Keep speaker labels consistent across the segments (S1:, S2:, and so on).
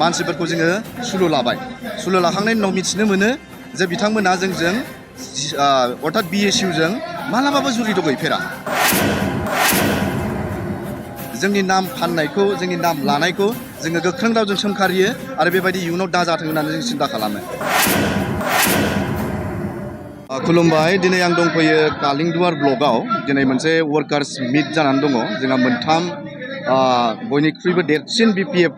S1: मानसिफोरखौ जोङो सुलु लाबाय सुलु लाखांनायनि उनाव मिथिनो मोनो जे बिथांमोना जोंजों अर्थात BSU जों मालाबाबो जुरिद' गैफेरा जोंनि नाम फाननायखौ जोंनि नाम लानायखौ जोङो गोख्रों रावजों सोंखारियो आरो बेबायदि इयुनाव दाजाथों होननानै जों सिन्था खालामो। खुलुमबाय दिनै आं दंफैयो कालिंदुवार ब्लकआव दिनै मोनसे वर्कार्स मिट जानानै दङ जोंहा मोनथाम बयनिख्रुइबो देरसिन BPF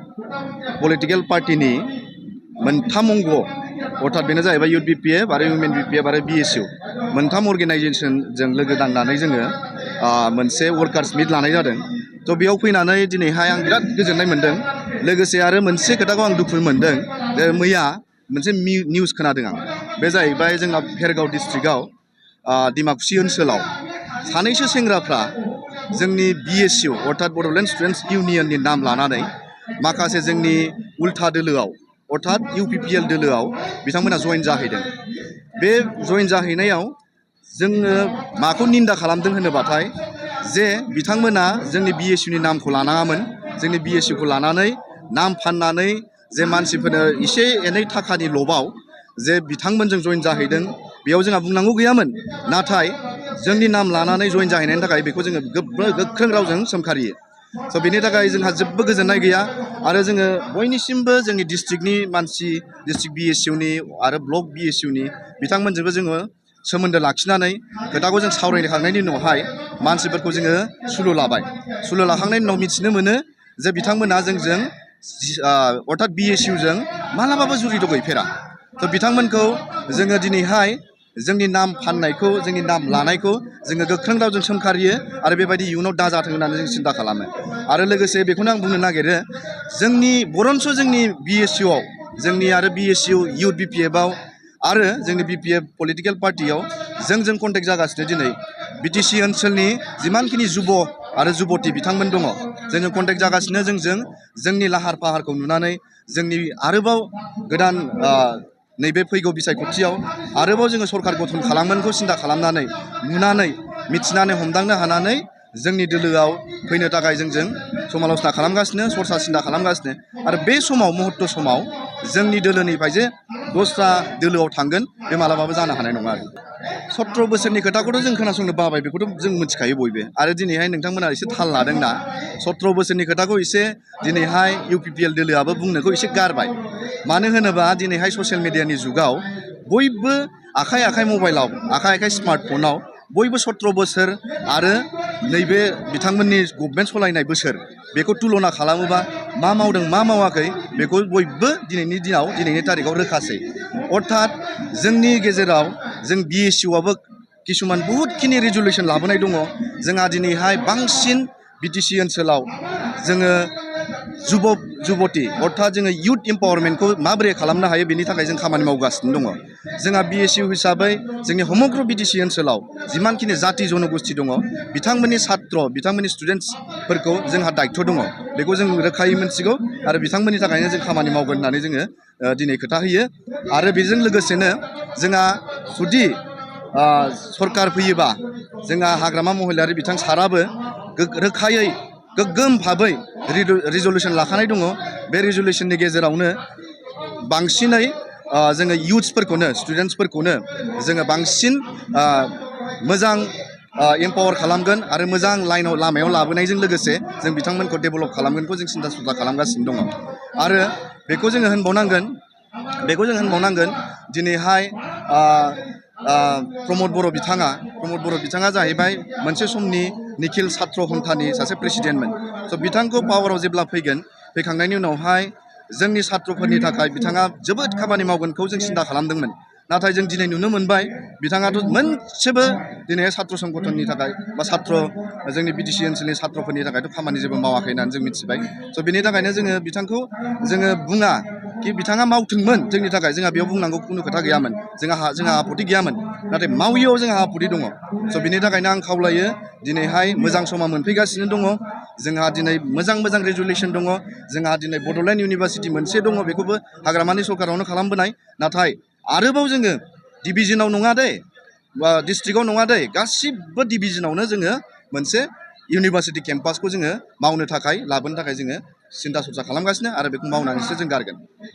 S1: पलिटिकेल पार्टिनि मोनथाम अंग अर्थात बेनो जाहैबाय इउथ BPF आरो वुमेन BPF आरो BSU मोनथाम अर्गेनाइजेसनजों लोगो नांनानै जोङो मोनसे वर्कार्स मिट लानाय जादों। थ' बेयाव फैनानै दिनैहाय आं बिराद गोजोननाय मोन्दों लोगोसे आरो मोनसे खोथाखौ आं दुखु मोन्दों जे मैया मोनसे निउस खोनादों आं बे जाहैबाय जोंना भेरगाव डिस्ट्रिक्टआव डिमाकुसि ओनसोलाव सानैसो सेंग्राफ्रा जोंनि BSU अर्थात बड'लेण्ड स्टुडेन्टस इउनियननि नाम लानानै माखासे जोंनि उल्था दोलोआव अर्थात UPPL दोलोआव बिथांमोना जइन जाहैदों। बे जइन जाहैनायाव जोङो माखौ निन्दा खालामदों होनोबाथाय जे बिथांमोना जोंनि BSUनि नामखौ लानाङामोन जोंनि BSUखौ लानानै नाम फाननानै जे मानसिफोरनो एसे एनै थाखानि लबाव जे बिथांमोनजों जइन जाहैदों बेयाव जोंहा बुंनांगौ गैयामोन नाथाय जोंनि नाम लानानै जइन जाहैनायनि थाखाय बेखौ जोङो गोख्रों रावजों सोंखारियो। स' बेनि थाखाय जोंहा जेबो गोजोननाय गैया आरो जोङो बयनिसिमबो जोंनि डिस्ट्रिक्टनि मानसि डिस्ट्रिक्ट BSUनि आरो ब्लक BSUनि बिथांमोनजोंबो जोङो सोमोन्दो लाखिनानै खोथाखौ जों सावरायखांनायनि उनावहाय मानसिफोरखौ जोङो सुलु लाबाय सुलु लाखांनायनि उनाव मिथिनो मोनो जे बिथांमोना जोंजों अर्थात BSU जों मालाबाबो जुरिद' गैफेरा। थ' बिथांमोनखौ जोङो दिनैहाय जोंनि नाम फाननायखौ जोंनि नाम लानायखौ जोङो गोख्रों रावजों सोंखारियो आरो बेबायदि इयुनाव दाजाथों होननानै जों सिन्था खालामो। आरो लोगोसे बेखौनो आं बुंनो नागिरो जोंनि बरन्स जोंनि BSUआव जोंनि आरो BSU इउथ BPFआव आरो जोंनि BPF पलिटिकेल पार्टियाव जों कन्टेक्ट जागासिनो दिनै BTC ओनसोलनि जिमानखिनि जुब आरो जुबती बिथांमोन दङ जोङो कन्टेक्ट जागासिनो जोंनि लाहार फाहारखौ नुनानै जोंनि आरोबाव गोदान नैबे फैगौ बिसायख'थियाव आरोबाव जोङो सरकार गठन खालामगोनखौ सिन्था खालामनानै नुनानै मिथिनानै हमदांनो हानानै जोंनि दोलोआव फैनो थाखाय जोंजों समाल'सना खालामगासिनो सरसा सिन्था खालामगासिनो आरो बे समाव मुहुर्त समाव जोंनि दोलोनिफ्राय जे दस्रा दोलोआव थांगोन बे मालाबाबो जानो हानाय नङा आरो 17 बोसोरनि खोथाखौथ' जों खोनासंनो बाबाय बेखौथ' जों मिथिखायो बयबो आरो दिनैहाय नोंथांमोना एसे थाल लादोंना 17 बोसोरनि खोथाखौ एसे दिनैहाय UPPL दोलोआबो बुंनोखौ एसे गारबाय मानो होनोबा दिनैहाय ससियेल मिडियानि जुगाव बयबो आखाइ आखाइ मबाइलाव आखाइ आखाइ स्मार्टफनाव बयबो 17 बोसोर आरो नैबे बिथांमोननि गभर्नमेन्ट सलायनाय बोसोर बेखौ तुलना खालामोबा मा मावदों मा मावाखै बेखौ बयबो दिनैनि तारिखाव रोखासै। अर्थात जोंनि गेजेराव जों BSUआबो किसुमान बहुतखिनि रेजुलेसन लाबोनाय दङ जोंहा दिनैहाय बांसिन BTC ओनसोलाव जोङो जुबती अर्थात जोङो इउथ इम्पावारमेन्टखौ माबोरै खालामनो हायो बेनि थाखाय जों खामानि मावगासिनो दङ। जोंहा BSU हिसाबै जोंनि समग्र BTC ओनसोलाव जिमानखिनि जाति जनगोष्ठी दङ बिथांमोननि छात्र बिथांमोननि स्टुडेन्टसफोरखौ जोंहा दायित्व दङ बेखौ जों रोखायै मिन्थिगौ आरो बिथांमोननि थाखायनो जों खामानि मावगोन होननानै जोङो दिनै खोथा होयो आरो बेजों लोगोसेनो जोंहा जुदि सरकार फैयोबा जोंहा हाग्रामा महिलारि बिथां साराबो रोखायै गोग्गोम भाबै रिजलिउसन लाखानाय दङ बे रिजलिउसननि गेजेरावनो बांसिनै जोङो इयुथ्सफोरखौनो स्टुडेन्टसफोरखौनो जोङो बांसिन मोजां एम्पावार खालामगोन आरो मोजां लामायाव लाबोनायजों लोगोसे जों बिथांमोनखौ डेभेलप खालामगोनखौ जों सिन्था खालामगासिनो दङ आरो बेखौ जोङो होनबावनांगोन दिनैहाय प्रमद बर' बिथाङा जाहैबाय मोनसे समनि निखिल छात्र सन्थानि सासे प्रेसिडेन्टमोन। स' बिथांखौ पावाराव जेब्ला फैखांनायनि उनावहाय जोंनि छात्रफोरनि थाखाय बिथाङा जोबोद खामानि मावगोनखौ जों सिन्था खालामदोंमोन नाथाय जों दिनै नुनो मोनबाय बिथाङाथ' मोनसेबो दिनैहाय छात्र संगठननि थाखाय बा जोंनि BTC ओनसोलनि छात्रफोरनि थाखायथ' खामानि जेबो मावाखै होननानै जों मिथिबाय। स' बेनि थाखायनो जोङो बिथांखौ जोङो बुङा कि बिथाङा मावथोंमोन जोंनि थाखाय जोंहा बेयाव बुंनांगौ खुनु खोथा गैयामोन जोंहा आपत्ति गैयामोन नाथाय मावियाव जोंहा आपत्ति दङ। स' बेनि थाखायनो आं खावलायो दिनैहाय मोजां समा मोनफैगासिनो दङ जोंहा दिनै मोजां रेजुलेसन दङ जोंहा दिनै बड'लेण्ड इउनिभारसिटि मोनसे दङ बेखौबो हाग्रामानि सरकारावनो खालामबोनाय नाथाय आरोबाव जोङो डिभिजनाव नङा दे बा डिस्ट्रिक्टआव नङा दे गासिबो डिभिजनावनो जोङो मोनसे इउनिभारसिटि केम्पासखौ जोङो लाबोनो थाखाय जोङो सिन्था सरसा खालामगासिनो आरो बेखौ मावनानैसो जों गारगोन।